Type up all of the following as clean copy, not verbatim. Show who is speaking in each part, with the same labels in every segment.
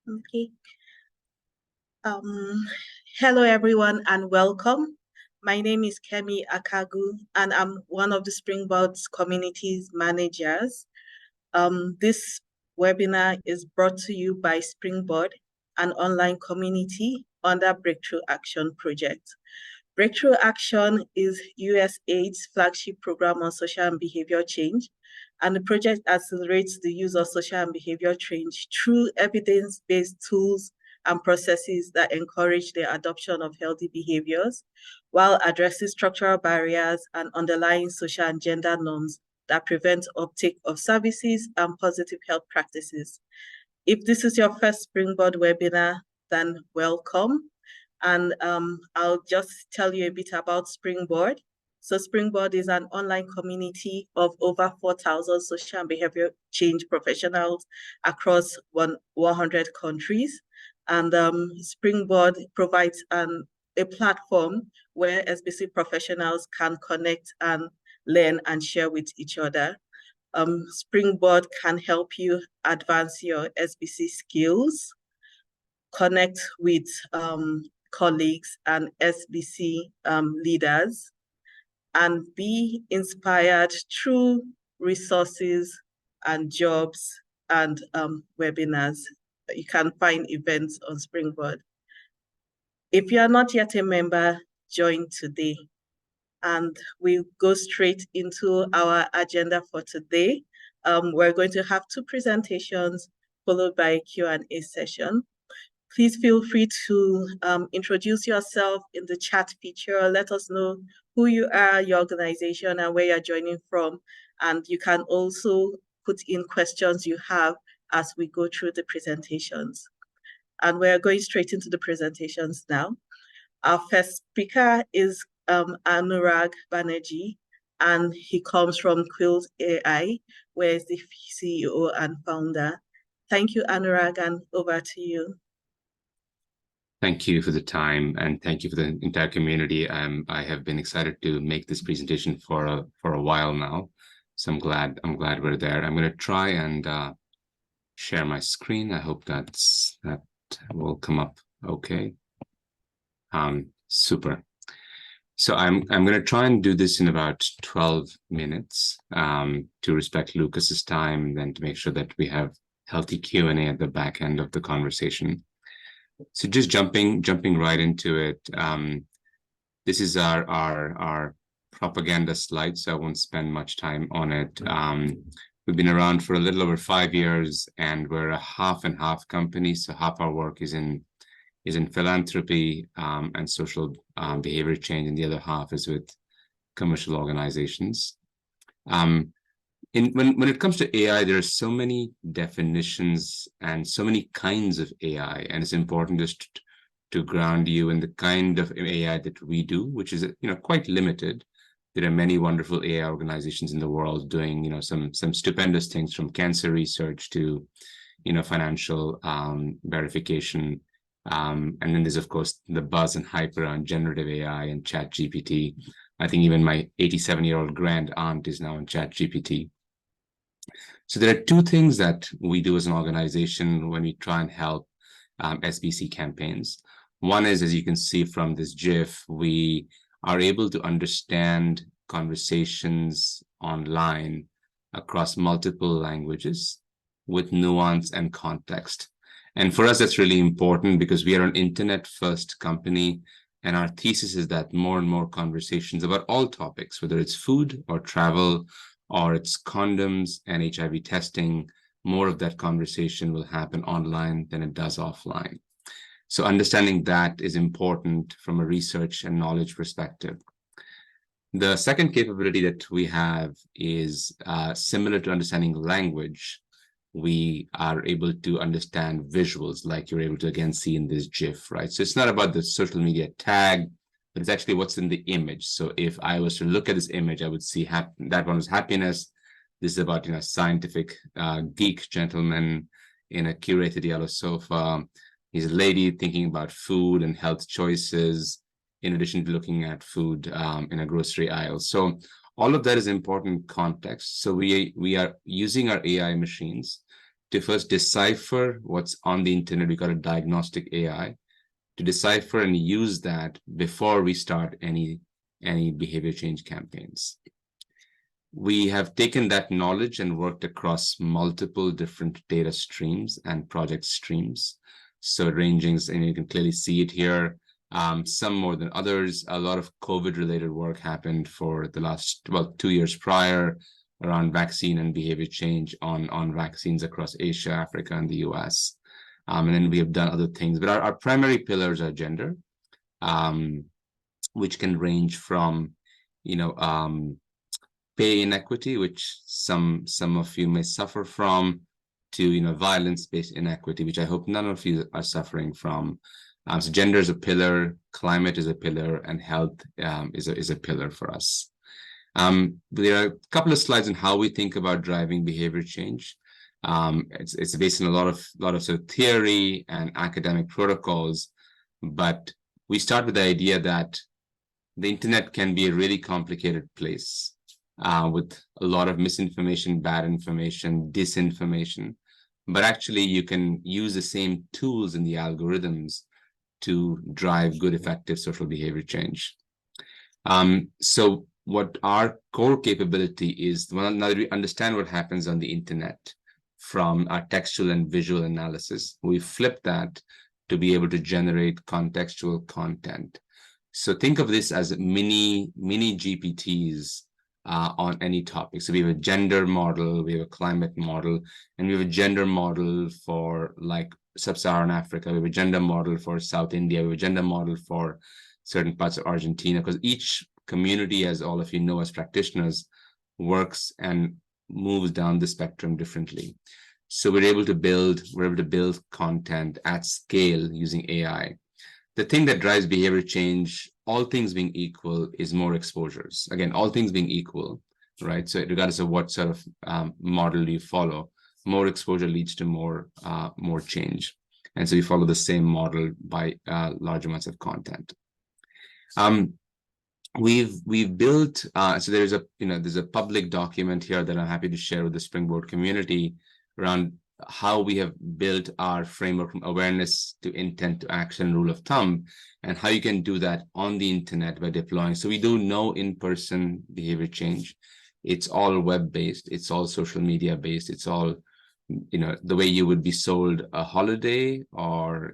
Speaker 1: Okay. Um, Hello everyone and welcome. My name is Kemi Akagu and I'm one of the Springboard's communities managers. This webinar is brought to you by Springboard, an online community under Breakthrough Action Project. Breakthrough Action is USAID's flagship program on social and behavior change, and the project accelerates the use of social and behavior change through evidence-based tools and processes that encourage the adoption of healthy behaviors while addressing structural barriers and underlying social and gender norms that prevent uptake of services and positive health practices. If this is your first Springboard webinar, then welcome. And I'll just tell you a bit about Springboard. So Springboard is an online community of over 4,000 social and behavior change professionals across 100 countries. And Springboard provides a platform where SBC professionals can connect and learn and share with each other. Springboard can help you advance your SBC skills, connect with colleagues and SBC leaders, and be inspired through resources and jobs and webinars. You can find events on Springboard. If you are not yet a member, join today. And we'll go straight into our agenda for today. We're going to have two presentations followed by a Q&A session. Please feel free to introduce yourself in the chat feature. Let us know who you are, your organization, and where you're joining from. And you can also put in questions you have as we go through the presentations. And we're going straight into the presentations now. Our first speaker is Anurag Banerjee, and he comes from Quilt.AI, where he's the CEO and founder. Thank you, Anurag, and over to you.
Speaker 2: Thank you for the time, and thank you for the entire community. I have been excited to make this presentation for a while now, so I'm glad we're there. I'm going to try and share my screen. I hope that will come up okay. Super. So I'm going to try and do this in about 12 minutes to respect Lukas's time, and then to make sure that we have healthy Q&A at the back end of the conversation. So just jumping right into it. This is our propaganda slide, so I won't spend much time on it. We've been around for a little over 5 years, and we're a half and half company. So half our work is in philanthropy and social behavior change, and the other half is with commercial organizations. When it comes to AI, there are so many definitions and so many kinds of AI, and it's important just to ground you in the kind of AI that we do, which is quite limited. There are many wonderful AI organizations in the world doing some stupendous things, from cancer research to financial verification. And then there's, of course, the buzz and hype around generative AI and ChatGPT. I think even my 87-year-old grand aunt is now in ChatGPT. So there are two things that we do as an organization when we try and help SBC campaigns. One is, as you can see from this GIF, we are able to understand conversations online across multiple languages with nuance and context. And for us, that's really important because we are an internet-first company, and our thesis is that more and more conversations about all topics, whether it's food or travel, or it's condoms and HIV testing, more of that conversation will happen online than it does offline. So understanding that is important from a research and knowledge perspective. The second capability that we have is similar to understanding language. We are able to understand visuals, like you're able to again see in this GIF, right? So it's not about the social media tag, but it's actually what's in the image. So if I was to look at this image, I would see that one is happiness. This is about scientific geek gentleman in a curated yellow sofa. He's a lady thinking about food and health choices, in addition to looking at food in a grocery aisle. So all of that is important context. So we are using our AI machines to first decipher what's on the internet. We got a diagnostic AI to decipher and use that before we start any behavior change campaigns. We have taken that knowledge and worked across multiple different data streams and project streams. So ranging, and you can clearly see it here, some more than others. A lot of COVID-related work happened for the last, well, 2 years prior around vaccine and behavior change on vaccines across Asia, Africa, and the US. And then we have done other things, but our primary pillars are gender, which can range from, pay inequity, which some of you may suffer from, to violence-based inequity, which I hope none of you are suffering from. So gender is a pillar, climate is a pillar, and health is a pillar for us. There are a couple of slides on how we think about driving behavior change. It's based on a lot of sort of theory and academic protocols, but we start with the idea that the internet can be a really complicated place. With a lot of misinformation, bad information, disinformation. But actually, you can use the same tools in the algorithms to drive good, effective social behavior change. So what our core capability is, well, now that we understand what happens on the internet from our textual and visual analysis, we flip that to be able to generate contextual content. So think of this as mini GPTs on any topic. So we have a gender model, we have a climate model, and we have a gender model for like sub-Saharan Africa, we have a gender model for South India, we have a gender model for certain parts of Argentina, because each community, as all of you know as practitioners, works and moves down the spectrum differently. So we're able to build content at scale using AI. The thing that drives behavior change, all things being equal, is more exposures. Again, all things being equal, right? So regardless of what sort of model you follow, more exposure leads to more change. And so we follow the same model by large amounts of content. We've built, so there's a public document here that I'm happy to share with the Springboard community around how we have built our framework from awareness to intent to action, rule of thumb, and how you can do that on the internet by deploying. So we do no in-person behavior change. It's all web-based. It's all social media-based. It's all, the way you would be sold a holiday or,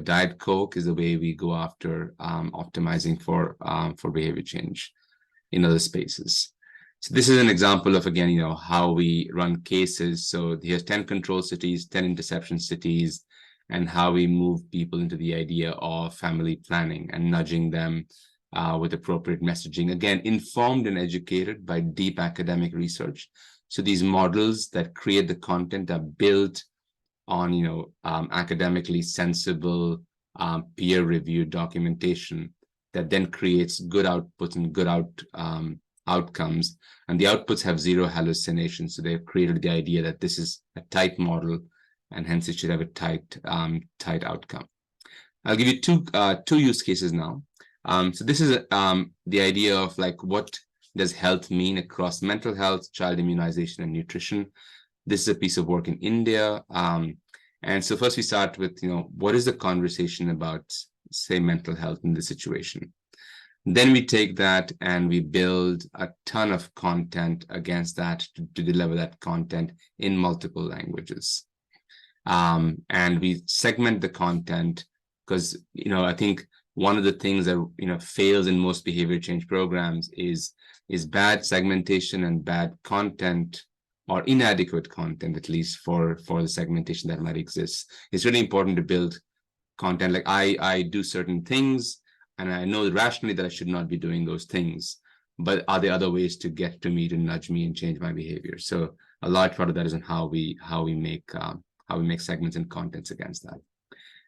Speaker 2: Diet Coke is the way we go after optimizing for behavior change in other spaces. So this is an example of, again, how we run cases. So here's 10 control cities, 10 interception cities, and how we move people into the idea of family planning and nudging them with appropriate messaging. Again, informed and educated by deep academic research. So these models that create the content are built on, academically sensible, peer-reviewed documentation that then creates good outputs and good outcomes, and the outputs have zero hallucinations. So they've created the idea that this is a tight model, and hence it should have a tight outcome. I'll give you two use cases now. So this is the idea of like, what does health mean across mental health, child immunization, and nutrition? This is a piece of work in India. And so first we start with, what is the conversation about, say, mental health in this situation? Then we take that and we build a ton of content against that to deliver that content in multiple languages. And we segment the content because, I think one of the things that, fails in most behavior change programs is bad segmentation and bad content, or inadequate content, at least for the segmentation that might exist. It's really important to build content like I do certain things, and I know rationally that I should not be doing those things, but are there other ways to get to me, to nudge me and change my behavior? So a large part of that is on how we make segments and contents against that.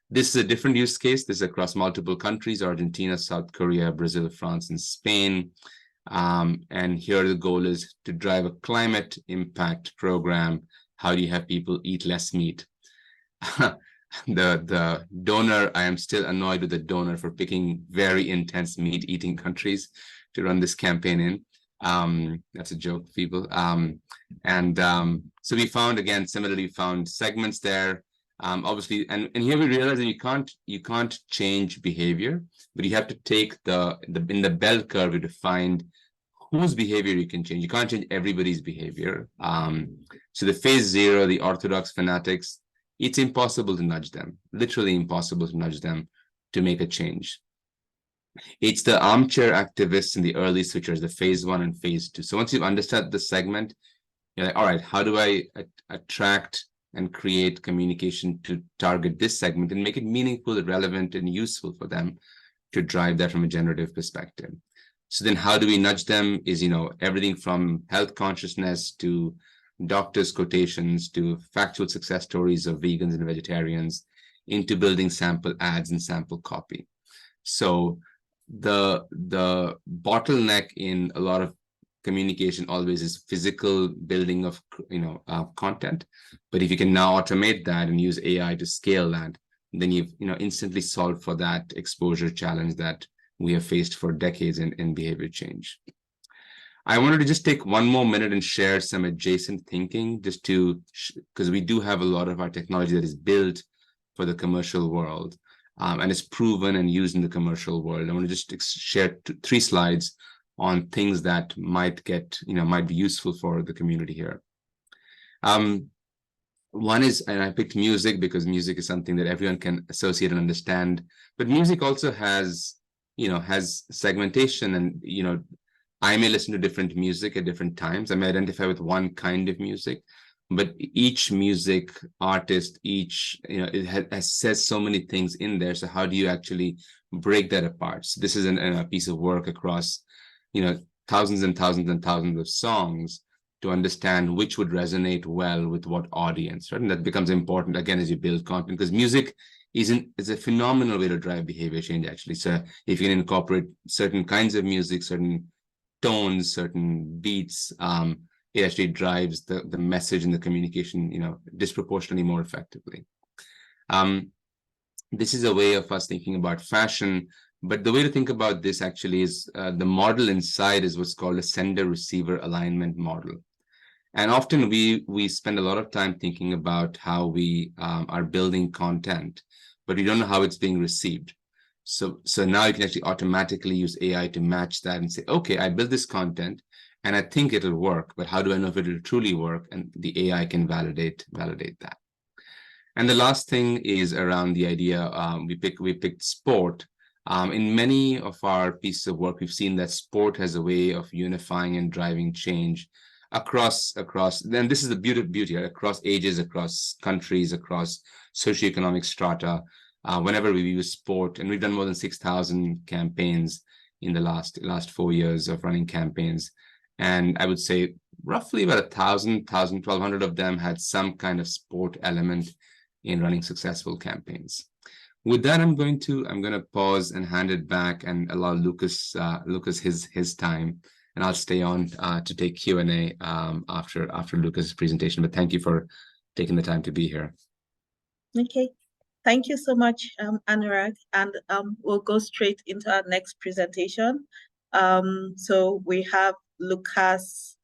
Speaker 2: This is a different use case. This is across multiple countries: Argentina, South Korea, Brazil, France, and Spain. And here the goal is to drive a climate impact program. How do you have people eat less meat? The donor, I am still annoyed with the donor for picking very intense meat eating countries to run this campaign in. That's a joke, people. So we found, again, similarly found segments there. Obviously, and here we realize that you can't change behavior, but you have to take in the bell curve to find whose behavior you can change. You can't change everybody's behavior. So the phase 0, the orthodox fanatics, it's impossible to nudge them, literally impossible to nudge them to make a change. It's the armchair activists and the early switchers, the phase 1 and phase 2. So once you've understood the segment, you're like, all right, how do I attract and create communication to target this segment and make it meaningful, relevant, and useful for them to drive that from a generative perspective? So then how do we nudge them is, everything from health consciousness to doctors' quotations to factual success stories of vegans and vegetarians into building sample ads and sample copy. So the bottleneck in a lot of communication always is physical building of content, but if you can now automate that and use AI to scale that, then you've instantly solved for that exposure challenge that we have faced for decades in behavior change. I wanted to just take one more minute and share some adjacent thinking, just to because we do have a lot of our technology that is built for the commercial world. And it's proven and used in the commercial world. I want to just share 3 slides on things that might be useful for the community here. One is, and I picked music because music is something that everyone can associate and understand, but music also has segmentation, and I may listen to different music at different times. I may identify with one kind of music, but each music artist, it says so many things in there. So how do you actually break that apart? So this is a piece of work across, thousands and thousands and thousands of songs to understand which would resonate well with what audience, right? And that becomes important, again, as you build content, because music is a phenomenal way to drive behavior change, actually. So if you can incorporate certain kinds of music, certain tones, certain beats, it actually drives the message and the communication, disproportionately more effectively. This is a way of us thinking about fashion, but the way to think about this actually is the model inside is what's called a sender-receiver alignment model. And often we spend a lot of time thinking about how we are building content, but we don't know how it's being received. So now you can actually automatically use AI to match that and say, okay, I built this content and I think it'll work, but how do I know if it'll truly work? And the AI can validate that. And the last thing is around the idea, we picked sport. In many of our pieces of work, we've seen that sport has a way of unifying and driving change across, then this is the beauty, across ages, across countries, across socioeconomic strata. Whenever we use sport, and we've done more than 6,000 campaigns in the last 4 years of running campaigns. And I would say roughly about 1,200 of them had some kind of sport element in running successful campaigns. With that, I'm going to pause and hand it back and allow Lukas his time, and I'll stay on to take Q&A after Lukas's presentation. But thank you for taking the time to be here.
Speaker 1: Okay. Thank you so much, Anurag, and we'll go straight into our next presentation. So we have Lukas.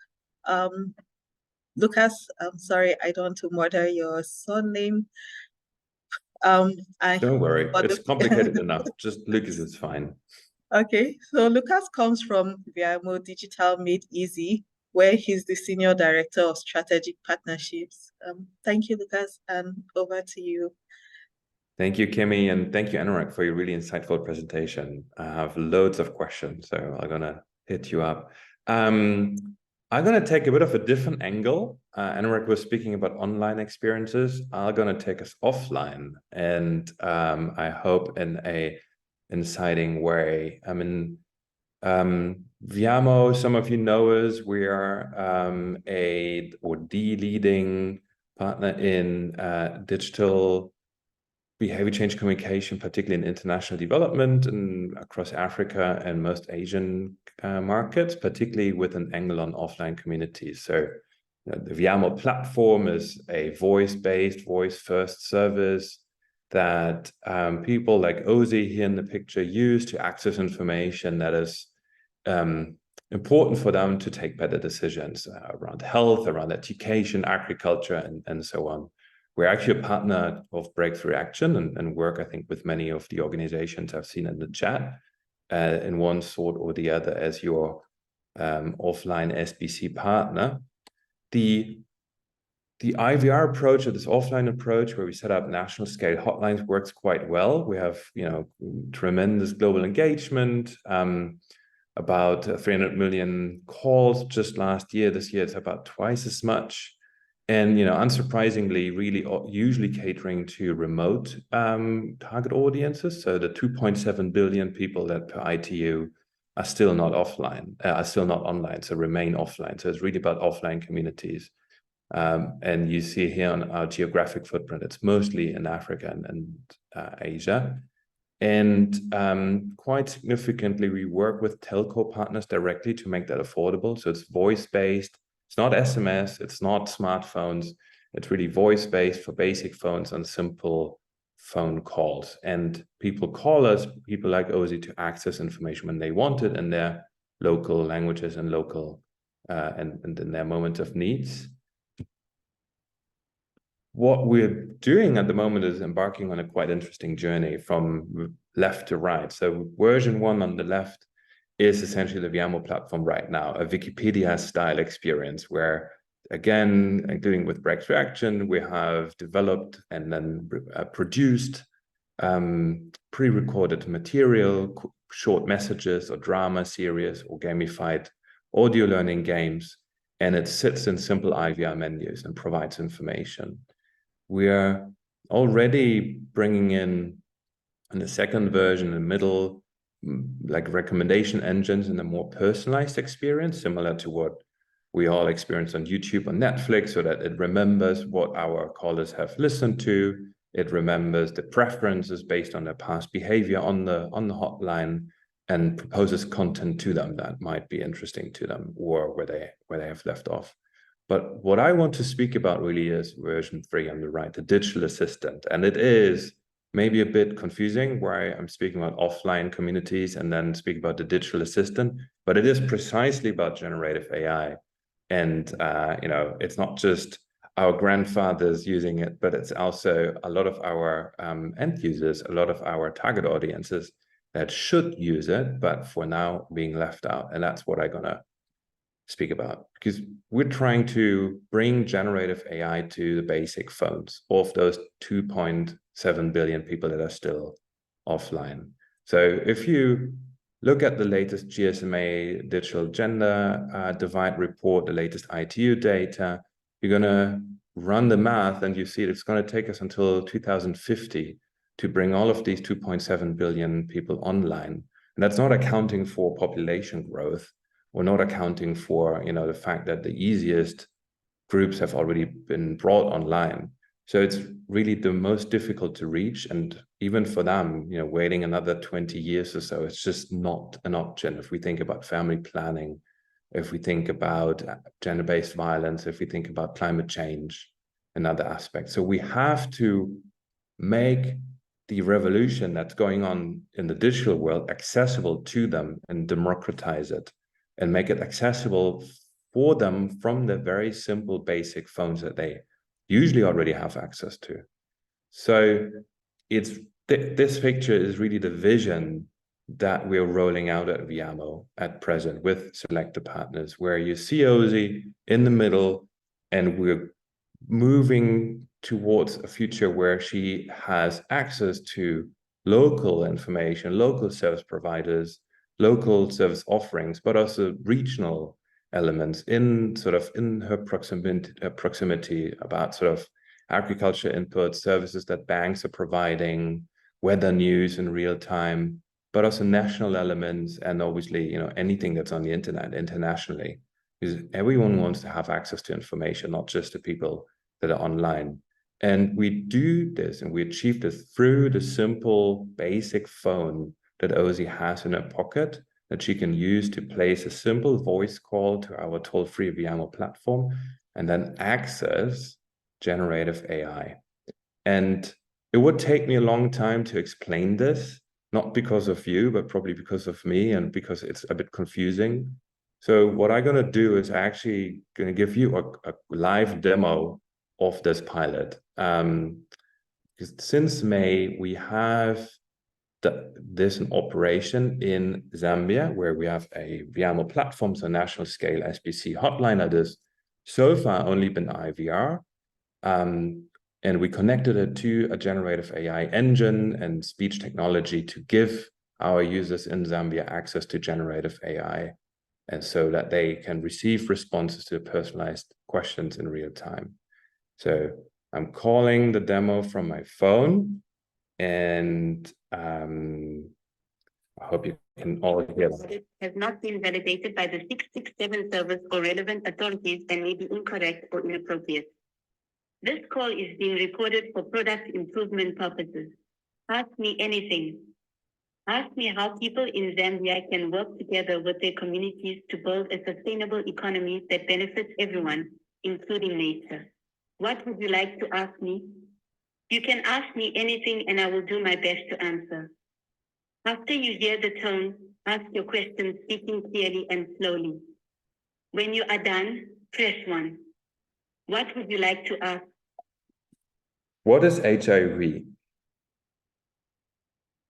Speaker 1: Lukas, I'm sorry, I don't want to murder your surname.
Speaker 3: Don't worry, it's complicated enough. Just Lukas is fine.
Speaker 1: Okay, so Lukas comes from Viamo Digital Made Easy, where he's the Senior Director of Strategic Partnerships. Thank you, Lukas, and over to you.
Speaker 3: Thank you, Kimmy, and thank you, Anurag, for your really insightful presentation. I have loads of questions, so I'm going to hit you up. I'm going to take a bit of a different angle. Anurag was speaking about online experiences. I'm going to take us offline, and I hope in a inciting way. I mean, Viamo, some of you know us. We are the leading partner in digital behavior change communication, particularly in international development and across Africa and most Asian markets, particularly with an angle on offline communities. So the Viamo platform is a voice-based, voice-first service that people like Ozzy here in the picture use to access information that is important for them to take better decisions around health, around education, agriculture, and so on. We're actually a partner of Breakthrough Action and work, I think, with many of the organizations I've seen in the chat in one sort or the other as your offline SBC partner. The IVR approach, or this offline approach where we set up national scale hotlines, works quite well. We have, tremendous global engagement, about 300 million calls just last year. This year it's about twice as much. And, unsurprisingly, really usually catering to remote target audiences. So the 2.7 billion people that per ITU are still not online, so remain offline. So it's really about offline communities. And you see here on our geographic footprint, it's mostly in Africa and Asia. And quite significantly, we work with telco partners directly to make that affordable. So it's voice-based. It's not SMS. It's not smartphones. It's really voice-based for basic phones and simple phone calls. And people call us, people like Ozzy, to access information when they want it in their local languages and local and in their moment of needs. What we're doing at the moment is embarking on a quite interesting journey from left to right. So version 1 on the left is essentially the Viamo platform right now, a Wikipedia-style experience where, again, including with Breakthrough Action, we have developed and then produced pre-recorded material, short messages or drama series or gamified audio learning games, and it sits in simple IVR menus and provides information. We are already bringing in the second version, in the middle, like recommendation engines and a more personalized experience, similar to what we all experience on YouTube, on Netflix, so that it remembers what our callers have listened to. It remembers the preferences based on their past behavior on the hotline, and proposes content to them that might be interesting to them or where they have left off. But what I want to speak about really is version 3 on the right, the digital assistant. And it is maybe a bit confusing where I'm speaking about offline communities and then speak about the digital assistant, but it is precisely about generative AI. And, it's not just our grandfathers using it, but it's also a lot of our end users, a lot of our target audiences that should use it, but for now being left out. And that's what I'm going to speak about, because we're trying to bring generative AI to the basic phones of those 2.7 billion people that are still offline. So if you look at the latest GSMA digital gender divide report, the latest ITU data, you're going to run the math and you see it's going to take us until 2050 to bring all of these 2.7 billion people online. And that's not accounting for population growth. We're not accounting for, the fact that the easiest groups have already been brought online. So it's really the most difficult to reach. And even for them, waiting another 20 years or so, it's just not an option. If we think about family planning, if we think about gender-based violence, if we think about climate change and other aspects. So we have to make the revolution that's going on in the digital world accessible to them and democratize it and make it accessible for them from the very simple basic phones that they usually already have access to. So it's this picture is really the vision that we're rolling out at Viamo at present with selected partners, where you see Ozzy in the middle, and we're moving towards a future where she has access to local information, local service providers, local service offerings, but also regional elements in her proximity about sort of agriculture input services that banks are providing, weather news in real time, but also national elements, and obviously, anything that's on the internet internationally, because everyone wants to have access to information, not just the people that are online. And we do this and we achieve this through the simple basic phone that Ozzy has in her pocket, that she can use to place a simple voice call to our toll-free Viamo platform and then access generative AI. And it would take me a long time to explain this, not because of you, but probably because of me and because it's a bit confusing. So what I'm going to do is actually going to give you a live demo of this pilot. Because since May, we have this in operation in Zambia, where we have a Viamo platform, so national scale SBC hotline that is so far only been IVR. And we connected it to a generative AI engine and speech technology to give our users in Zambia access to generative AI, and so that they can receive responses to personalized questions in real time. So I'm calling the demo from my phone, and I hope you can all hear that.
Speaker 4: Has not been validated by the 667 service or relevant authorities and may be incorrect or inappropriate. This call is being recorded for product improvement purposes. Ask me anything. Ask me how people in Zambia can work together with their communities to build a sustainable economy that benefits everyone, including nature. What would you like to ask me? You can ask me anything and I will do my best to answer. After you hear the tone, ask your question speaking clearly and slowly. When you are done, press 1. What would you like to ask?
Speaker 3: What is HIV?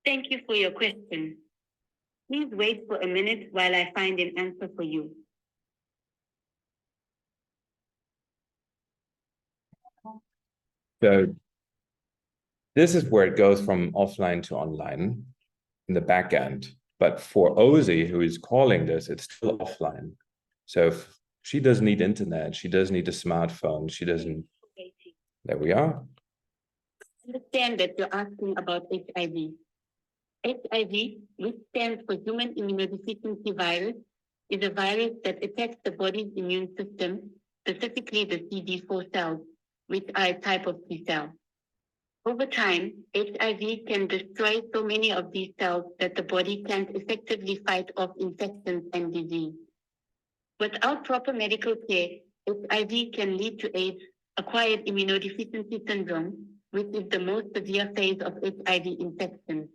Speaker 4: Thank you for your question. Please wait for a minute while I find an answer for you.
Speaker 3: So this is where it goes from offline to online in the back end. But for Ozzy, who is calling this, it's still offline. So she doesn't need internet. She doesn't need a smartphone. She doesn't. There we are.
Speaker 4: Understand that you're asking about HIV. HIV, which stands for Human Immunodeficiency Virus, is a virus that attacks the body's immune system, specifically the CD4 cells, which are a type of T cell. Over time, HIV can destroy so many of these cells that the body can't effectively fight off infections and disease. Without proper medical care, HIV can lead to AIDS, acquired immunodeficiency syndrome, which is the most severe phase of HIV infection.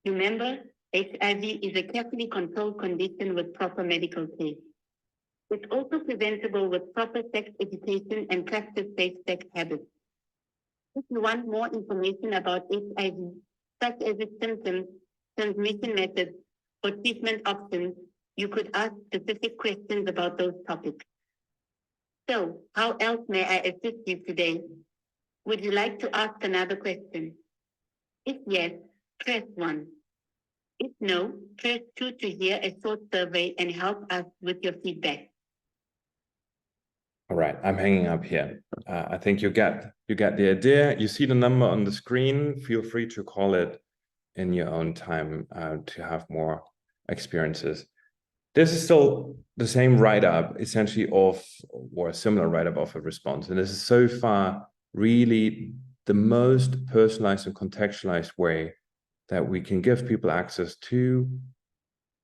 Speaker 4: Remember, HIV is a carefully controlled condition with proper medical care. It's also preventable with proper sex education and practice safe sex habits. If you want more information about HIV, such as its symptoms, transmission methods, or treatment options, you could ask specific questions about those topics. So, how else may I assist you today? Would you like to ask another question? If yes, press 1. If no, press 2 to hear a short survey and help us with your feedback.
Speaker 3: All right, I'm hanging up here. I think you get the idea. You see the number on the screen. Feel free to call it in your own time to have more experiences. This is still the same write-up, essentially, or a similar write-up of a response. And this is so far really the most personalized and contextualized way that we can give people access to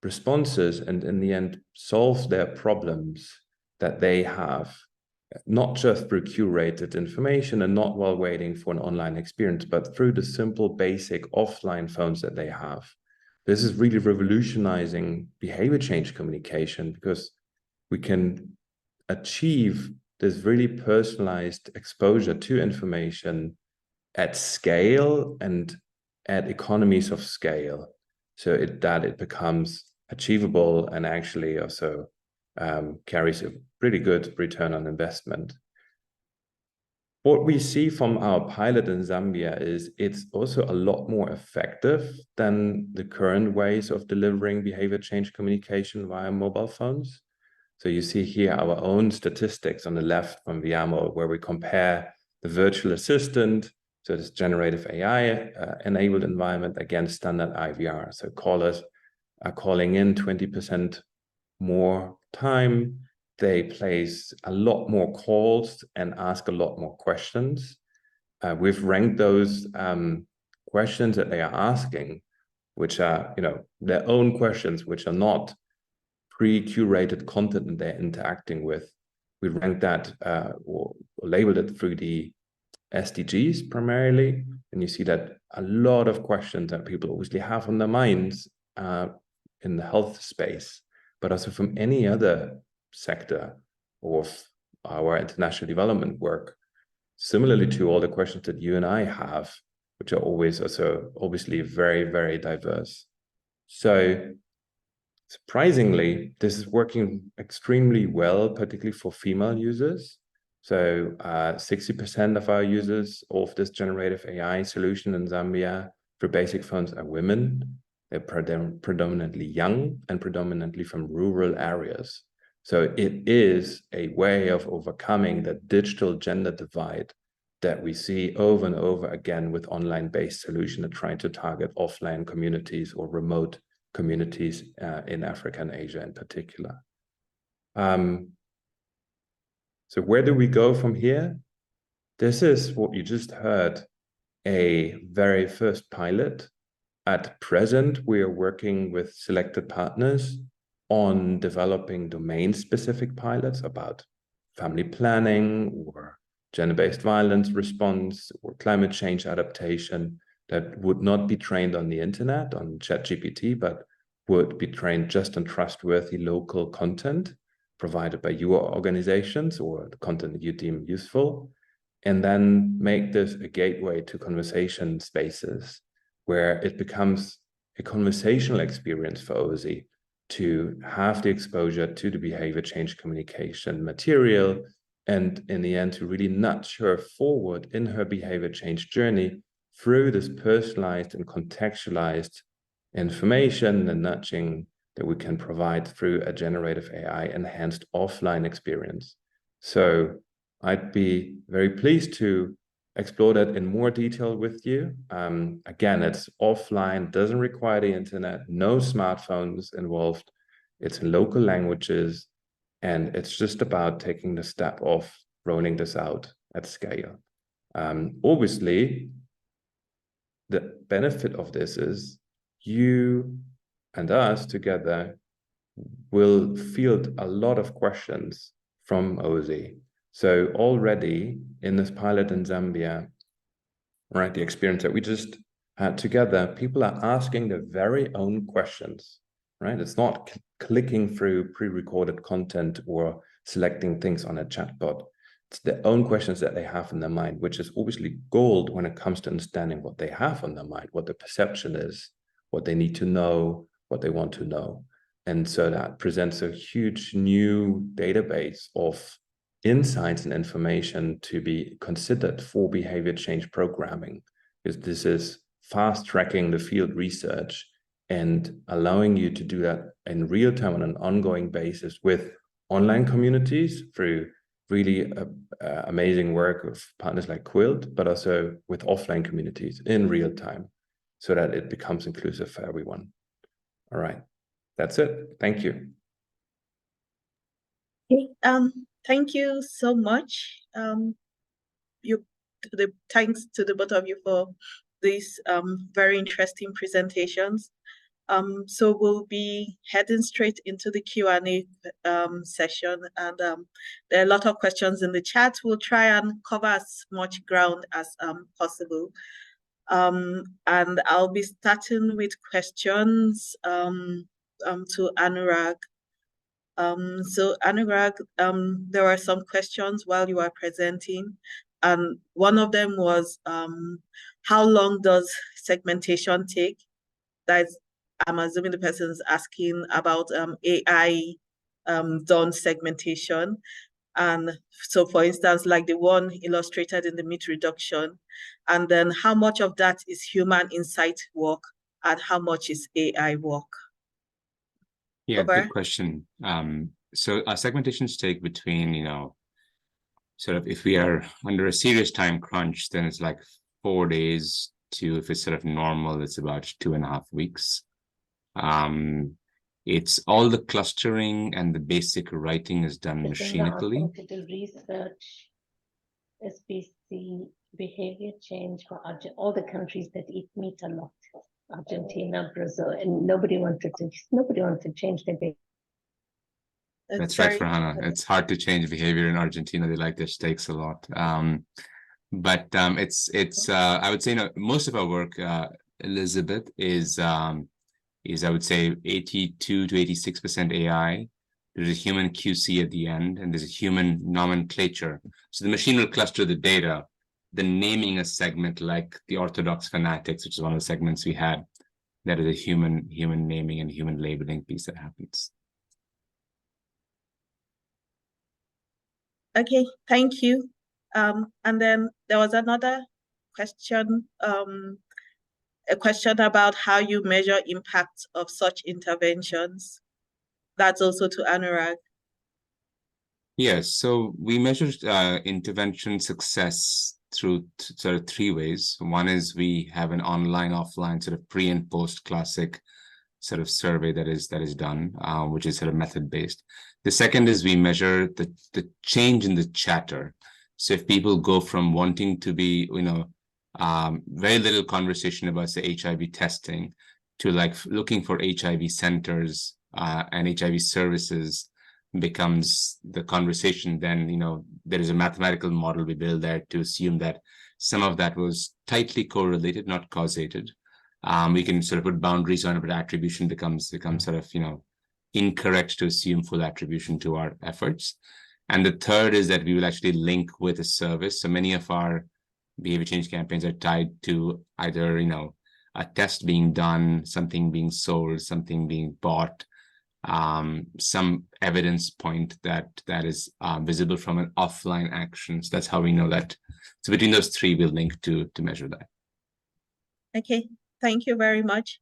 Speaker 3: responses and in the end solve their problems that they have, not just through curated information and not while waiting for an online experience, but through the simple basic offline phones that they have. This is really revolutionizing behavior change communication, because we can achieve this really personalized exposure to information at scale and at economies of scale, so that it becomes achievable and actually also carries a pretty good return on investment. What we see from our pilot in Zambia is it's also a lot more effective than the current ways of delivering behavior change communication via mobile phones. So you see here our own statistics on the left from Viamo, where we compare the virtual assistant, so this generative AI enabled environment, against standard IVR. So callers are calling in 20% more time. They place a lot more calls and ask a lot more questions. We've ranked those questions that they are asking, which are, their own questions, which are not pre-curated content that they're interacting with. We ranked that or labeled it through the SDGs primarily, and you see that a lot of questions that people obviously have on their minds in the health space, but also from any other sector of our international development work, similarly to all the questions that you and I have, which are always also obviously very, very diverse. So surprisingly, this is working extremely well, particularly for female users. So 60% of our users of this generative AI solution in Zambia for basic phones are women. They're predominantly young and predominantly from rural areas. So it is a way of overcoming the digital gender divide that we see over and over again with online-based solutions that try to target offline communities or remote communities in Africa and Asia in particular. So where do we go from here? This is what you just heard, a very first pilot. At present, we are working with selected partners on developing domain-specific pilots about family planning or gender-based violence response or climate change adaptation that would not be trained on the internet, on ChatGPT, but would be trained just on trustworthy local content provided by your organizations or the content that you deem useful, and then make this a gateway to conversation spaces where it becomes a conversational experience for Ozzy to have the exposure to the behavior change communication material, and in the end to really nudge her forward in her behavior change journey through this personalized and contextualized information and nudging that we can provide through a generative AI enhanced offline experience. So I'd be very pleased to explore that in more detail with you. Again, it's offline, doesn't require the internet, no smartphones involved. It's in local languages, and it's just about taking the step of rolling this out at scale. Obviously, the benefit of this is you and us together will field a lot of questions from Ozzy. So already in this pilot in Zambia, right, the experience that we just had together, people are asking their very own questions, right? It's not clicking through pre-recorded content or selecting things on a chatbot. It's their own questions that they have in their mind, which is obviously gold when it comes to understanding what they have on their mind, what the perception is, what they need to know, what they want to know. And so that presents a huge new database of insights and information to be considered for behavior change programming, because this is fast tracking the field research and allowing you to do that in real time on an ongoing basis with online communities through really amazing work of partners like Quilt, but also with offline communities in real time so that it becomes inclusive for everyone. All right, that's it. Thank you.
Speaker 1: Okay, thank you so much. Thanks to the both of you for these very interesting presentations. So we'll be heading straight into the Q&A session, and there are a lot of questions in the chat. We'll try and cover as much ground as possible. And I'll be starting with questions to Anurag. So Anurag, there were some questions while you were presenting, and one of them was, how long does segmentation take? That's, I'm assuming the person's asking about AI done segmentation. And so, for instance, like the one illustrated in the meat reduction, and then how much of that is human insight work and how much is AI work?
Speaker 2: Yeah,
Speaker 1: Over.
Speaker 2: good question. So our segmentations take between, sort of if we are under a serious time crunch, then it's like 4 days to, if it's sort of normal, it's about 2.5 weeks. It's all the clustering and the basic writing is done machinically.
Speaker 5: Research, SBC, behavior change for all the countries that eat meat a lot. Argentina, Brazil, and nobody wanted to change their behavior.
Speaker 2: That's right, Farhana. It's hard to change behavior in Argentina. They like their steaks a lot. But it's I would say, most of our work, Elizabeth, is is, I would say, 82 to 86% AI. There's a human QC at the end, and there's a human nomenclature. So the machine will cluster the data, then naming a segment like the Orthodox Fanatics, which is one of the segments we had. That is a human naming and human labeling piece that happens.
Speaker 1: Okay, thank you. And then there was another question, a question about how you measure impact of such interventions. That's also to Anurag.
Speaker 2: Yes, so we measured intervention success through sort of three ways. One is we have an online, offline sort of pre and post classic sort of survey that is done, which is sort of method based. The second is we measure the change in the chatter. So if people go from wanting to be, very little conversation about, say, HIV testing to like looking for HIV centers and HIV services becomes the conversation, then, there is a mathematical model we build there to assume that some of that was tightly correlated, not causated. We can sort of put boundaries on it, but attribution becomes sort of, incorrect to assume full attribution to our efforts. And the third is that we will actually link with a service. So many of our behavior change campaigns are tied to either, a test being done, something being sold, something being bought, some evidence point that is visible from an offline action. So that's how we know that. So between those three, we'll link to measure that.
Speaker 1: Okay, thank you very much.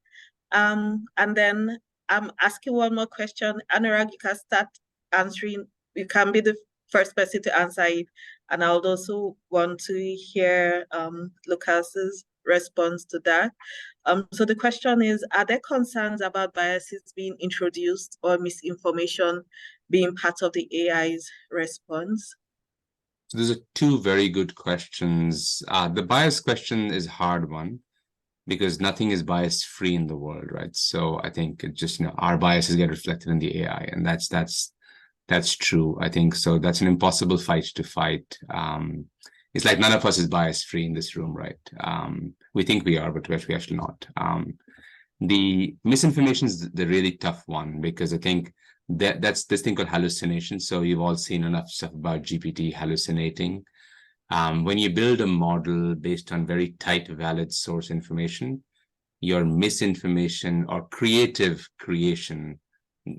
Speaker 1: And then I'm asking one more question. Anurag, you can start answering. You can be the first person to answer it. And I would also want to hear Lukas's response to that. So the question is, are there concerns about biases being introduced or misinformation being part of the AI's response?
Speaker 2: So those are two very good questions. The bias question is a hard one, because nothing is bias free in the world, right? So I think it just, our biases get reflected in the AI, and that's true. I think so. That's an impossible fight to fight. It's like none of us is bias free in this room, right? We think we are, but we're actually not. The misinformation is the really tough one, because I think that's this thing called hallucination. So you've all seen enough stuff about GPT hallucinating. When you build a model based on very tight, valid source information, your misinformation or creative creation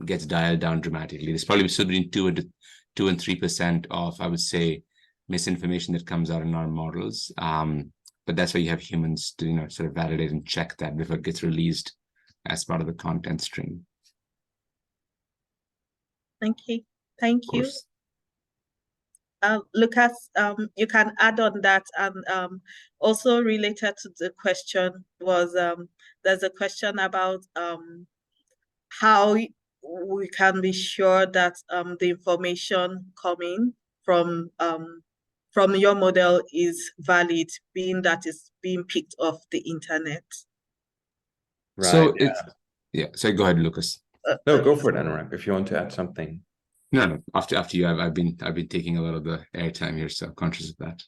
Speaker 2: gets dialed down dramatically. There's probably between 2 and 3% of, I would say, misinformation that comes out in our models. But that's why you have humans to, sort of validate and check that before it gets released as part of the content stream.
Speaker 1: Thank you. Lukas, you can add on that, and also related to the question was there's a question about how we can be sure that the information coming from your model is valid, being that it's being picked off the internet.
Speaker 3: Right.
Speaker 2: So So go ahead, Lukas.
Speaker 3: No, go for it, Anurag, if you want to add something.
Speaker 2: No. After you, I've been taking a lot of the airtime here, so conscious of that.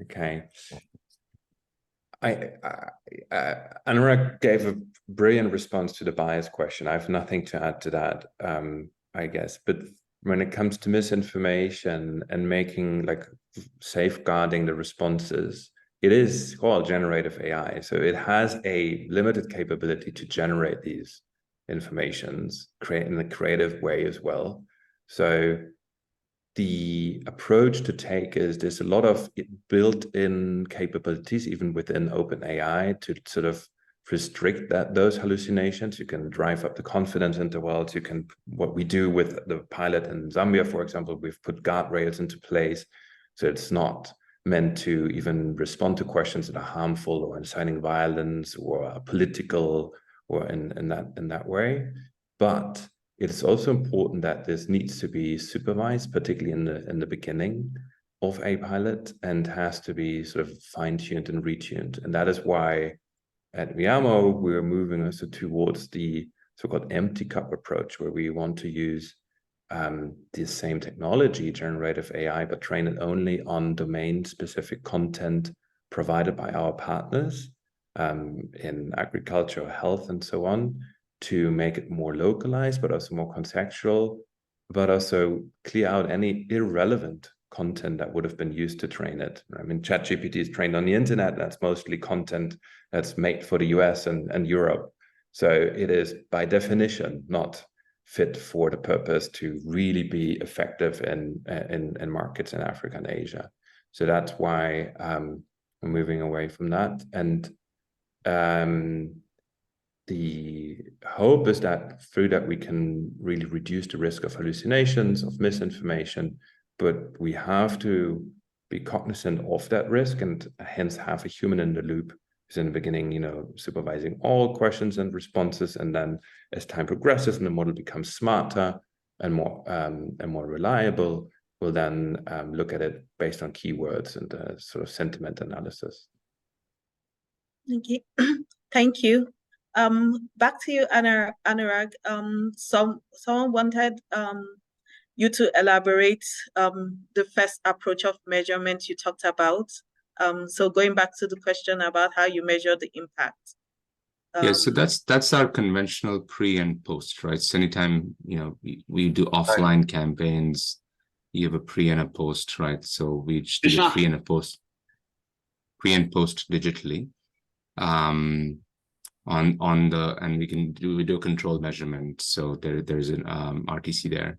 Speaker 3: Okay. Anurag gave a brilliant response to the bias question. I have nothing to add to that, I guess. But when it comes to misinformation and making, like, safeguarding the responses, it is called generative AI. So it has a limited capability to generate these informations, in a creative way as well. So the approach to take is there's a lot of built-in capabilities, even within OpenAI, to sort of restrict those hallucinations. You can drive up the confidence intervals. You can, what we do with the pilot in Zambia, for example, we've put guardrails into place. So it's not meant to even respond to questions that are harmful or inciting violence or political or in that way. But it's also important that this needs to be supervised, particularly in the beginning of a pilot, and has to be sort of fine-tuned and retuned. And that is why at Viamo, we're moving also towards the so-called empty cup approach, where we want to use the same technology, generative AI, but train it only on domain-specific content provided by our partners in agriculture, health, and so on. to make it more localized, but also more contextual, but also clear out any irrelevant content that would have been used to train it. I mean, ChatGPT is trained on the internet. That's mostly content that's made for the US and Europe. So it is by definition not fit for the purpose to really be effective in markets in Africa and Asia. So that's why we're moving away from that. And the hope is that through that we can really reduce the risk of hallucinations, of misinformation, but we have to be cognizant of that risk and hence have a human in the loop who's in the beginning, you know, supervising all questions and responses. And then as time progresses and the model becomes smarter and more reliable, we'll then look at it based on keywords and sort of sentiment analysis.
Speaker 1: Okay, thank you. Back to you, Anurag. Someone wanted you to elaborate the first approach of measurement you talked about. So going back to the question about how you measure the impact.
Speaker 2: Yeah, so that's our conventional pre and post, right? So anytime, you know, we do offline campaigns, you have a pre and a post, right? So we just do a pre and post digitally. And we do a control measurement. So there's an RTC there.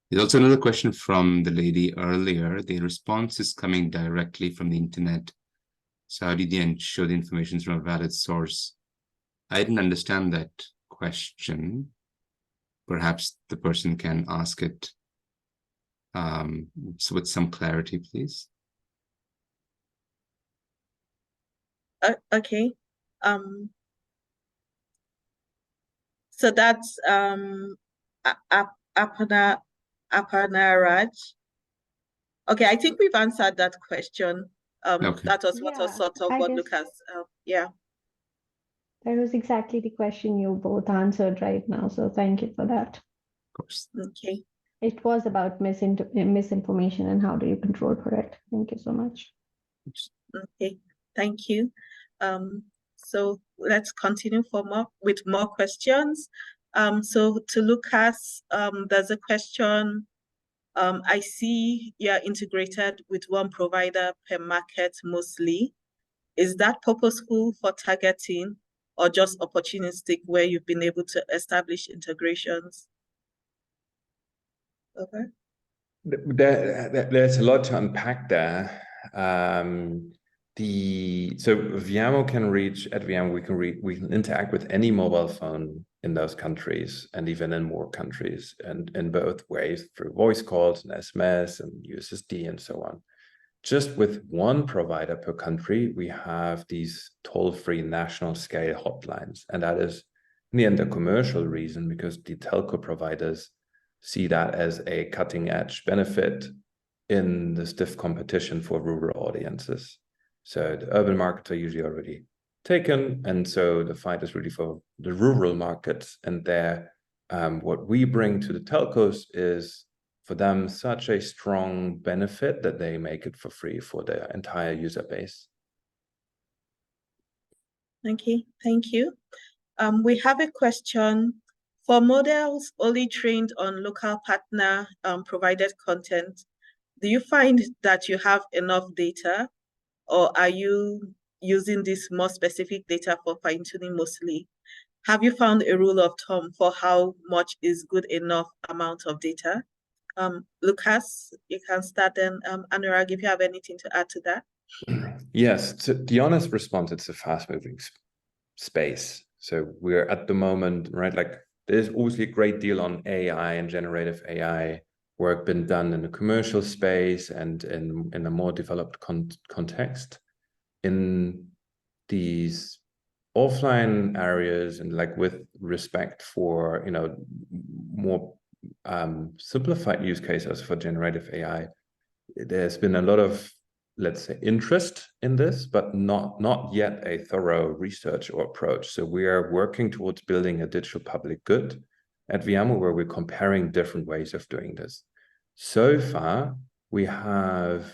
Speaker 2: There's also another question from the lady earlier. The response is coming directly from the internet. So how do you ensure the information is from a valid source? I didn't understand that question. Perhaps the person can ask it so with some clarity, please.
Speaker 1: Okay. So that's Aparnaraj. Okay, I think we've answered that question.
Speaker 2: Okay.
Speaker 1: That was what was sort of what Lukas. Yeah.
Speaker 6: That was exactly the question you both answered right now. So thank you for that.
Speaker 2: Of course.
Speaker 1: Okay.
Speaker 6: It was about misinformation and how do you control for it. Thank you so much.
Speaker 1: Okay, thank you. So let's continue with more questions. So to Lukas, there's a question. I see you're integrated with one provider per market mostly. Is that purposeful for targeting or just opportunistic where you've been able to establish integrations? Okay.
Speaker 3: There's a lot to unpack there. So Viamo can reach, at Viamo we can interact with any mobile phone in those countries and even in more countries, and in both ways, through voice calls and SMS and USSD and so on. Just with one provider per country, we have these toll-free national scale hotlines. And that is in the end a commercial reason, because the telco providers see that as a cutting edge benefit in the stiff competition for rural audiences. So the urban markets are usually already taken. And so the fight is really for the rural markets. And there, what we bring to the telcos is for them such a strong benefit that they make it for free for their entire user base.
Speaker 1: Okay, thank you. We have a question. For models only trained on local partner provided content, do you find that you have enough data, or are you using this more specific data for fine-tuning mostly? Have you found a rule of thumb for how much is good enough amount of data? Lukas, you can start then. Anurag, if you have anything to add to that.
Speaker 3: Yes, to the honest response, it's a fast-moving space. So we're at the moment, right, like there's obviously a great deal on AI and generative AI work been done in the commercial space and in a more developed context. In these offline areas and like with respect for, you know, more simplified use cases for generative AI, there's been a lot of, let's say, interest in this, but not yet a thorough research or approach. So we are working towards building a digital public good at Viamo, where we're comparing different ways of doing this. So far, we have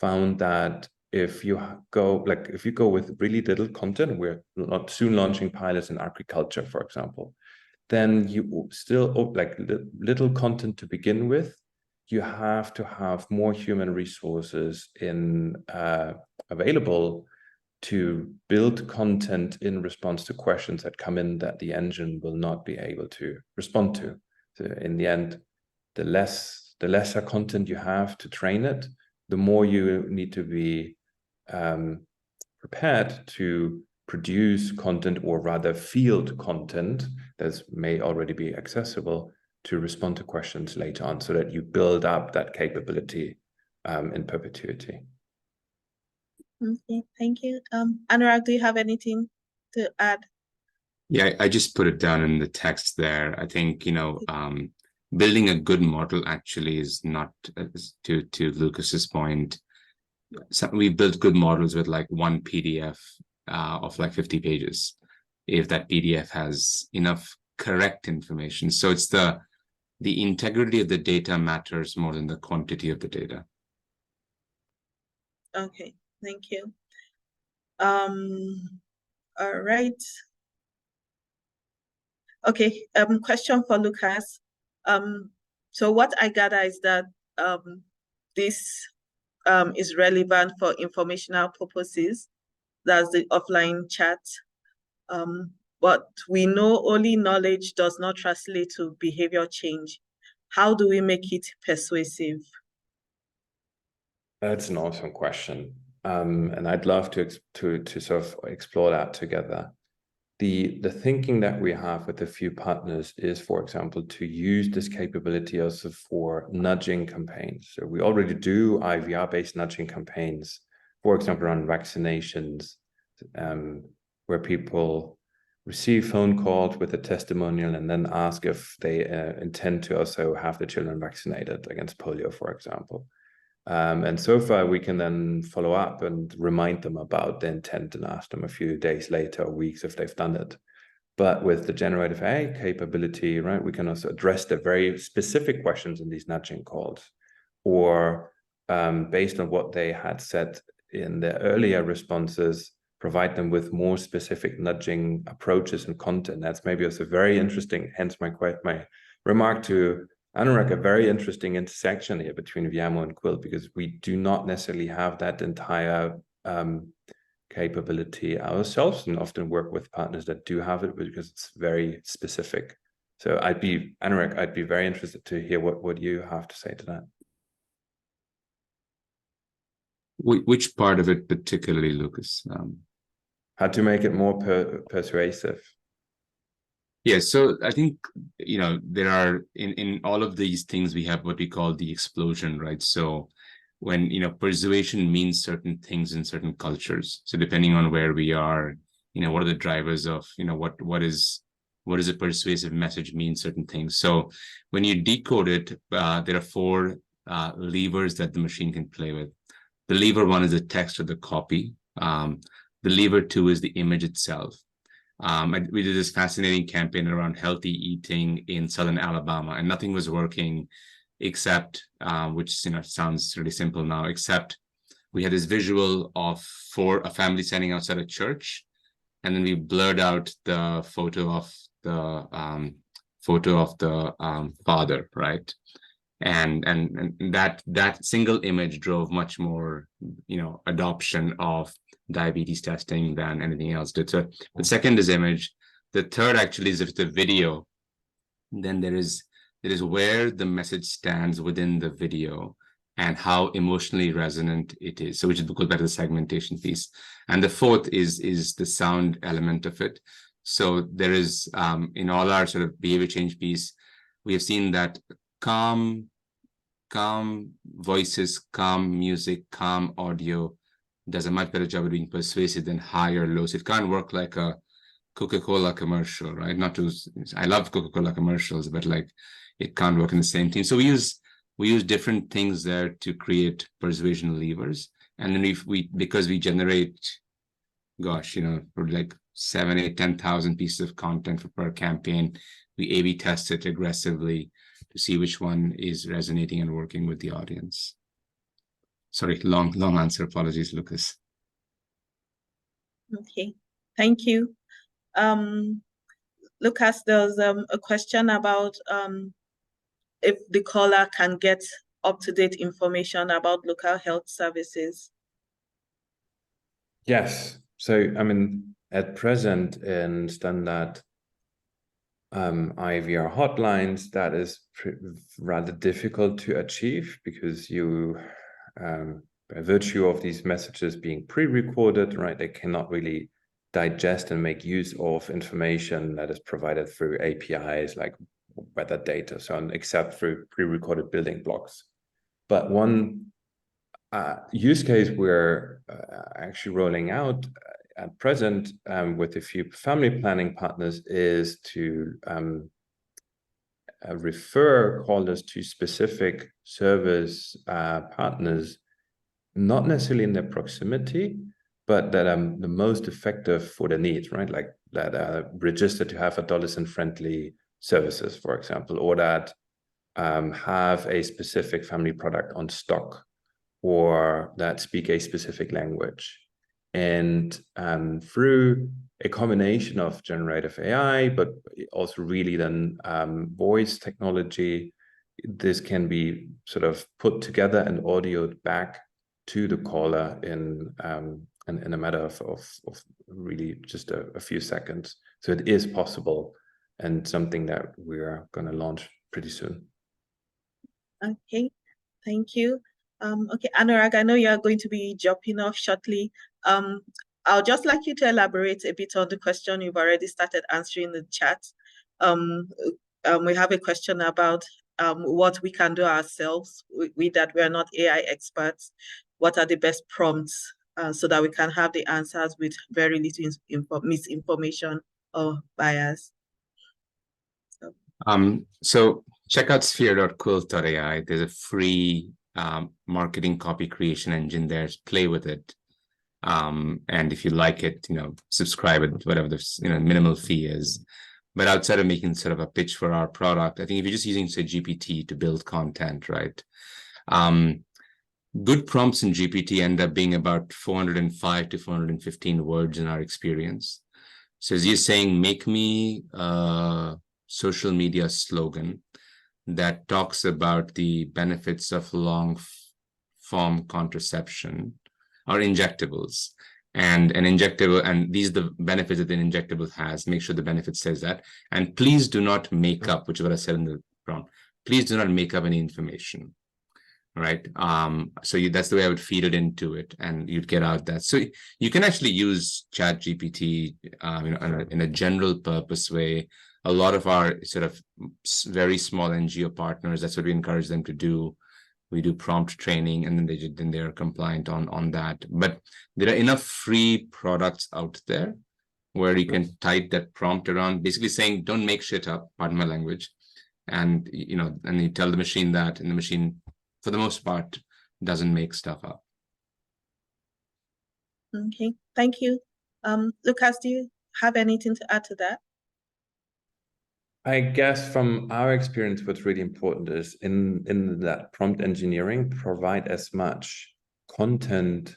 Speaker 3: found that if you go with really little content, we're soon launching pilots in agriculture, for example, then you still little content to begin with. You have to have more human resources available to build content in response to questions that come in that the engine will not be able to respond to. So in the end, the lesser content you have to train it, the more you need to be prepared to produce content, or rather field content that may already be accessible to respond to questions later on, so that you build up that capability in perpetuity.
Speaker 1: Okay, thank you. Anurag, do you have anything to add?
Speaker 2: Yeah, I just put it down in the text there. I think, building a good model actually is not, to Lucas's point. So we built good models with like one PDF of like 50 pages, if that PDF has enough correct information. So it's the integrity of the data matters more than the quantity of the data.
Speaker 1: Okay, thank you. All right. Okay, question for Lukas. So what I gather is that this is relevant for informational purposes. That's the offline chat. But we know only knowledge does not translate to behavior change. How do we make it persuasive?
Speaker 3: That's an awesome question. And I'd love to sort of explore that together. The thinking that we have with a few partners is, for example, to use this capability also for nudging campaigns. So we already do IVR-based nudging campaigns, for example, around vaccinations, where people receive phone calls with a testimonial and then ask if they intend to also have the children vaccinated against polio, for example. And so far, we can then follow up and remind them about the intent and ask them a few days later or weeks if they've done it. But with the generative AI capability, right, we can also address the very specific questions in these nudging calls, or based on what they had said in their earlier responses, provide them with more specific nudging approaches and content. That's maybe also very interesting, hence my remark to Anurag, a very interesting intersection here between Viamo and Quilt, because we do not necessarily have that entire capability ourselves, and often work with partners that do have it because it's very specific. So Anurag, I'd be very interested to hear what you have to say to that.
Speaker 2: Which part of it particularly, Lucas?
Speaker 3: How to make it more persuasive?
Speaker 2: Yeah, so I think, there are, in all of these things, we have what we call the explosion, right? So when, persuasion means certain things in certain cultures. So depending on where we are, what are the drivers of, what is a persuasive message mean certain things. So when you decode it, there are 4 levers that the machine can play with. The lever 1 is the text or the copy. The lever 2 is the image itself. We did this fascinating campaign around healthy eating in Southern Alabama, and nothing was working except, which sounds really simple now, except we had this visual of a family standing outside a church, and then we blurred out the photo of the father, right? And that single image drove much more, adoption of diabetes testing than anything else did. So the second is image. The third actually is if the video. Then there is where the message stands within the video and how emotionally resonant it is. So which goes back to the segmentation piece. And the fourth is the sound element of it. So there is in all our sort of behavior change piece, we have seen that calm voices, calm music, calm audio does a much better job of being persuasive than high or low. So it can't work like a Coca-Cola commercial, right? I love Coca-Cola commercials, but like it can't work in the same thing. So we use different things there to create persuasion levers. And then because we generate, for like 7, 8, 10,000 pieces of content per campaign, we A/B test it aggressively to see which one is resonating and working with the audience. Sorry, long answer. Apologies, Lukas.
Speaker 1: Okay, thank you. Lukas, there's a question about if the caller can get up-to-date information about local health services.
Speaker 3: Yes. So, I mean, at present in standard IVR hotlines, that is rather difficult to achieve because you, by virtue of these messages being pre-recorded, right, they cannot really digest and make use of information that is provided through APIs like weather data, so on, except through pre-recorded building blocks. But one use case we're actually rolling out at present with a few family planning partners is to refer callers to specific service partners, not necessarily in their proximity, but that are the most effective for the needs, right? Like that are registered to have adolescent-friendly services, for example, or that have a specific family product on stock, or that speak a specific language. And through a combination of generative AI, but also really then voice technology, this can be sort of put together and audioed back to the caller in a matter of really just a few seconds. So it is possible, and something that we're going to launch pretty soon.
Speaker 1: Okay, thank you. Okay, Anurag, I know you are going to be jumping off shortly. I'll just like you to elaborate a bit on the question you've already started answering in the chat. We have a question about what we can do ourselves. We that we are not AI experts. What are the best prompts so that we can have the answers with very little misinformation or bias?
Speaker 2: So check out sphere.quilt.ai. There's a free marketing copy creation engine there. Play with it. And if you like it, subscribe at whatever the minimal fee is. But outside of making sort of a pitch for our product, I think if you're just using, say, GPT to build content, right? Good prompts in GPT end up being about 405 to 415 words in our experience. So as you're saying, make me a social media slogan that talks about the benefits of long-form contraception or injectables. And an injectable, and these are the benefits that an injectable has. Make sure the benefit says that. And please do not make up, which is what I said in the prompt. Please do not make up any information. Right. So that's the way I would feed it into it, and you'd get out that. So you can actually use ChatGPT in a general purpose way. A lot of our sort of very small NGO partners, that's what we encourage them to do. We do prompt training, and then they're compliant on that. But there are enough free products out there where you can type that prompt around, basically saying, "Don't make shit up," pardon my language, and and you tell the machine that, and the machine, for the most part, doesn't make stuff up.
Speaker 1: Okay, thank you. Lukas, do you have anything to add to that?
Speaker 3: I guess from our experience, what's really important is in that prompt engineering, provide as much content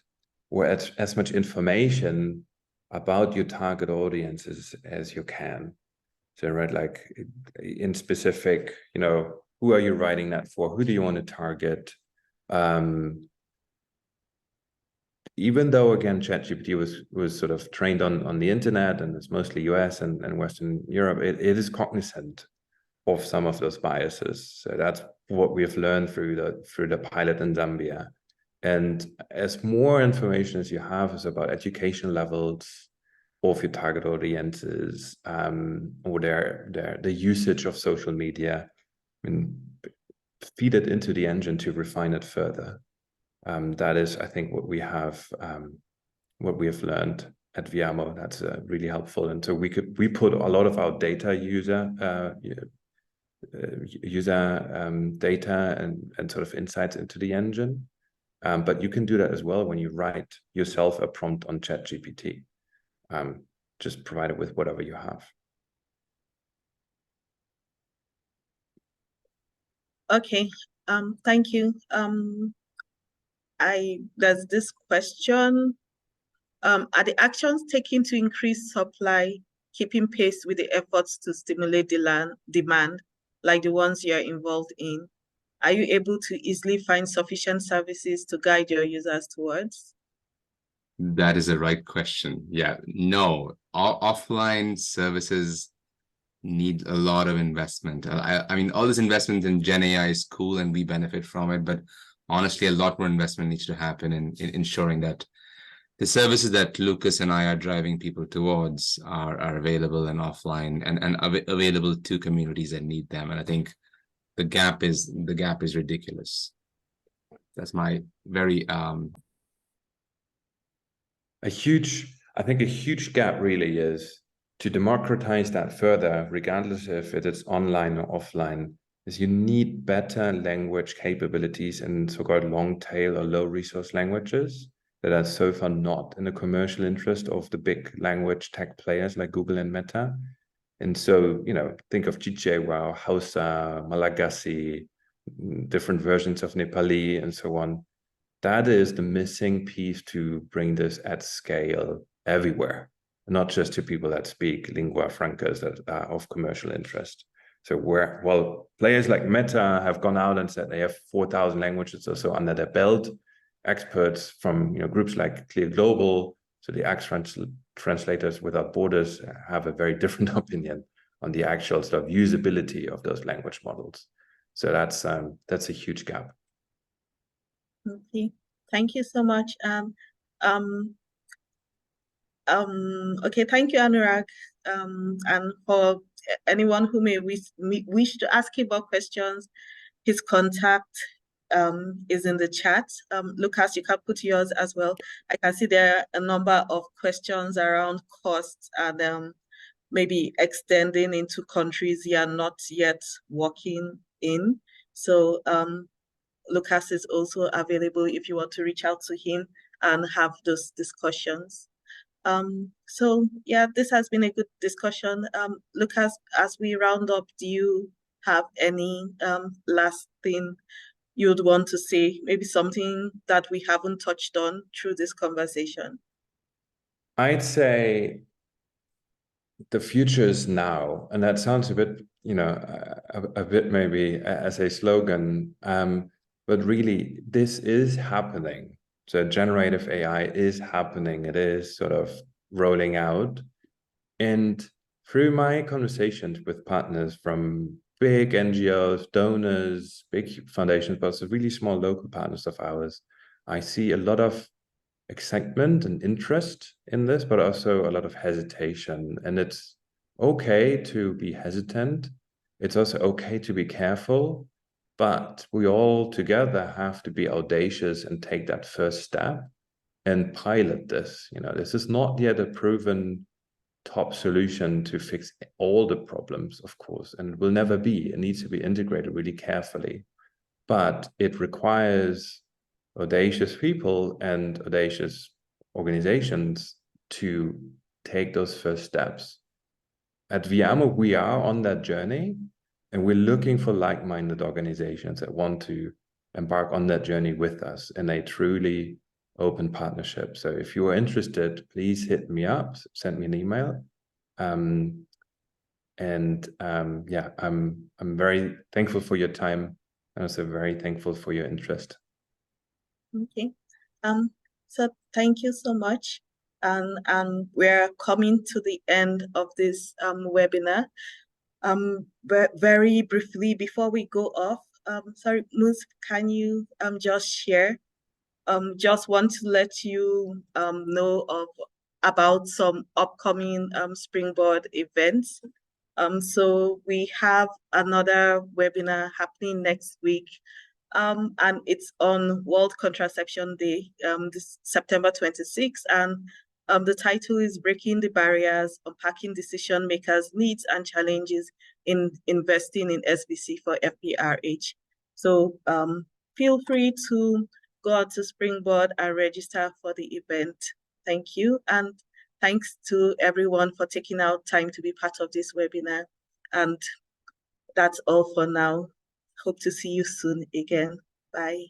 Speaker 3: or as much information about your target audiences as you can. So, right, like in specific, who are you writing that for? Who do you want to target? Even though, again, ChatGPT was sort of trained on the internet, and it's mostly US and Western Europe, it is cognizant of some of those biases. So that's what we've learned through the pilot in Zambia. And as more information as you have is about education levels of your target audiences, or the usage of social media, feed it into the engine to refine it further. That is, I think, what we have learned at Viamo. That's really helpful. And so we put a lot of our data user data and sort of insights into the engine. But you can do that as well when you write yourself a prompt on ChatGPT. Just provide it with whatever you have.
Speaker 1: Okay, thank you. there's this question. Are the actions taken to increase supply keeping pace with the efforts to stimulate demand, like the ones you're involved in? Are you able to easily find sufficient services to guide your users towards?
Speaker 2: That is a right question. Yeah, no, offline services need a lot of investment. I mean, all this investment in Gen AI is cool and we benefit from it, but honestly, a lot more investment needs to happen in ensuring that the services that Lukas and I are driving people towards are available and offline and available to communities that need them. And I think the gap is ridiculous. That's my very
Speaker 3: I think a huge gap really is to democratize that further, regardless if it is online or offline, is you need better language capabilities in so-called long tail or low resource languages that are so far not in the commercial interest of the big language tech players like Google and Meta. And so, think of Chichewa, Hausa, Malagasy, different versions of Nepali and so on. That is the missing piece to bring this at scale everywhere, not just to people that speak lingua francas that are of commercial interest. So players like Meta have gone out and said they have 4,000 languages or so under their belt. Experts from groups like Clear Global, so the Axe Translators Without Borders, have a very different opinion on the actual sort of usability of those language models. So that's a huge gap.
Speaker 1: Okay, thank you so much. Okay, thank you, Anurag. And for anyone who may wish to ask him about questions, his contact is in the chat. Lukas, you can put yours as well. I can see there are a number of questions around costs and maybe extending into countries you are not yet working in. So Lukas is also available if you want to reach out to him and have those discussions. So yeah, this has been a good discussion. Lukas, as we round up, do you have any last thing you'd want to say? Maybe something that we haven't touched on through this conversation?
Speaker 3: I'd say the future is now, and that sounds a bit, a bit maybe as a slogan, but really this is happening. So generative AI is happening. It is sort of rolling out. And through my conversations with partners from big NGOs, donors, big foundations, but also really small local partners of ours, I see a lot of excitement and interest in this, but also a lot of hesitation. And it's okay to be hesitant. It's also okay to be careful. But we all together have to be audacious and take that first step and pilot this. This is not yet a proven top solution to fix all the problems, of course, and it will never be. It needs to be integrated really carefully. But it requires audacious people and audacious organizations to take those first steps. At Viamo, we are on that journey. And we're looking for like-minded organizations that want to embark on that journey with us in a truly open partnership. So if you are interested, please hit me up, send me an email. Yeah, I'm very thankful for your time and also very thankful for your interest.
Speaker 1: Okay. So thank you so much. And we're coming to the end of this webinar. Very briefly before we go off, sorry, Mus, can you just share? Just want to let you know about some upcoming Springboard events. So we have another webinar happening next week, and it's on World Contraception Day, this September 26th, and the title is Breaking the Barriers, Unpacking Decision Makers' Needs and Challenges in Investing in SBC for FPRH. So feel free to go out to Springboard and register for the event. Thank you. And thanks to everyone for taking out time to be part of this webinar. And that's all for now. Hope to see you soon again. Bye.